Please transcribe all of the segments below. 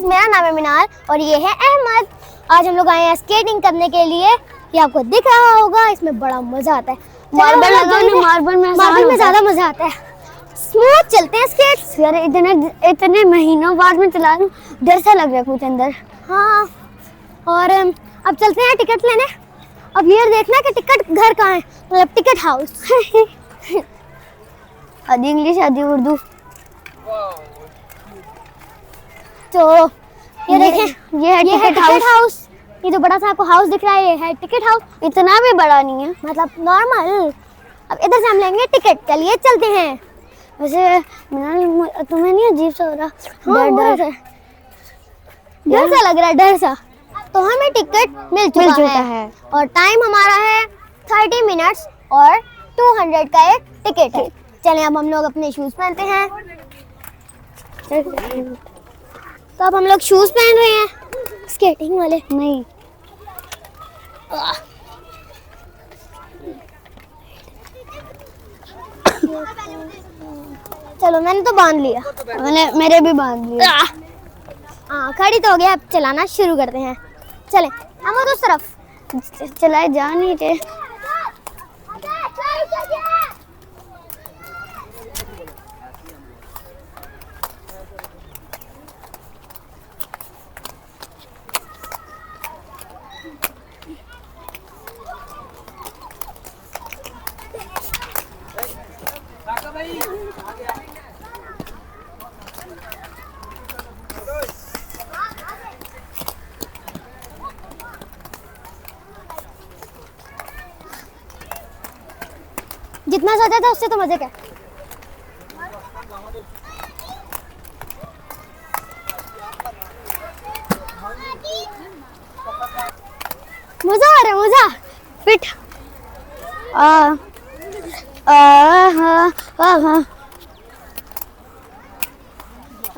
मेरा नाम है मिनाल और ये है अहमद। आज हम लोग आए हैं स्केटिंग करने के लिए। ये आपको दिख रहा होगा, इसमें बड़ा मजा आता है। मार्बल में ज्यादा मजा आता है। स्मूथ चलते हैं स्केट्स। यार इतने महीनों बाद में चला रहा हूँ, डर सा लग रहा है कुछ अंदर। हाँ, और अब चलते हैं टिकट लेने। अब ये देखना कि टिकट घर कहाँ है, मतलब टिकट हाउस। आधी इंग्लिश आधी उर्दू। तो ये देखें, ये है टिकट हाउस। ये जो बड़ा सा आपको हाउस दिख रहा है, ये है टिकट हाउस। इतना भी बड़ा नहीं है, मतलब नॉर्मल। अब इधर से हम लेंगे टिकट। चलिए चलते हैं। वैसे तुम्हें नहीं अजीब सा हो रहा? डर सा लग रहा है, डर सा। तो हमें टिकट मिल चुका है और टाइम हमारा है 30 मिनट्स और 200 का एक टिकट है। चलें अब हम लोग अपने शूज पहनते हैं। तो अब हम लोग शूज पहन रहे हैं, स्केटिंग वाले नहीं। चलो मैंने तो बांध लिया। मेरे भी बांध लिया। हाँ, खड़ी तो हो गया। अब चलाना शुरू करते हैं। चले हम उस तरफ। चलाए जा नहीं थे। जितना सोचा था उससे तो मजे का। मजा आ रहा है, मजा। फिट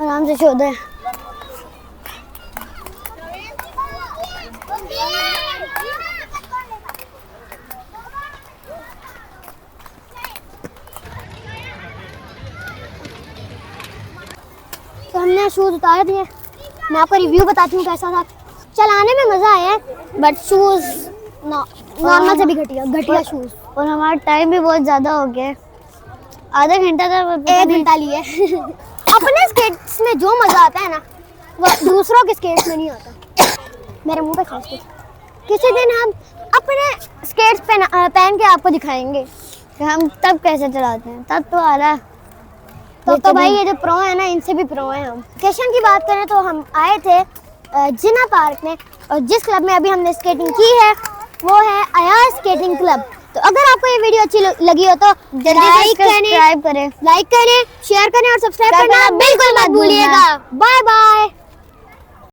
आराम से छोड़ दे। तो हमने शूज उतार दिए। मैं आपको रिव्यू बताती हूँ कैसा था। चलाने में मजा आया, बट शूज नॉर्मल से भी घटिया शूज। और हमारा टाइम भी बहुत ज्यादा हो गया। आधा घंटा था, 1 घंटा लिए। अपने स्केट्स में जो मजा आता है ना, वो दूसरों के स्केट्स में नहीं आता। मेरे मुंह पे खास कुछ। किसी दिन हम अपने स्केट्स पहन के आपको दिखाएंगे कि हम तब कैसे चलाते हैं। तब तो आ रहा। तो भाई ये जो प्रो है ना, इनसे भी प्रो हैं हम। लोकेशन की बात करें तो हम आए थे जिना पार्क में, और जिस क्लब में अभी हमने स्केटिंग की है वो है अयाज स्केटिंग क्लब। तो अगर आपको ये वीडियो अच्छी लगी हो तो जल्दी सब्सक्राइब करें, लाइक करें, शेयर करें और सब्सक्राइब करना बिल्कुल मत भूलिएगा। Bye bye.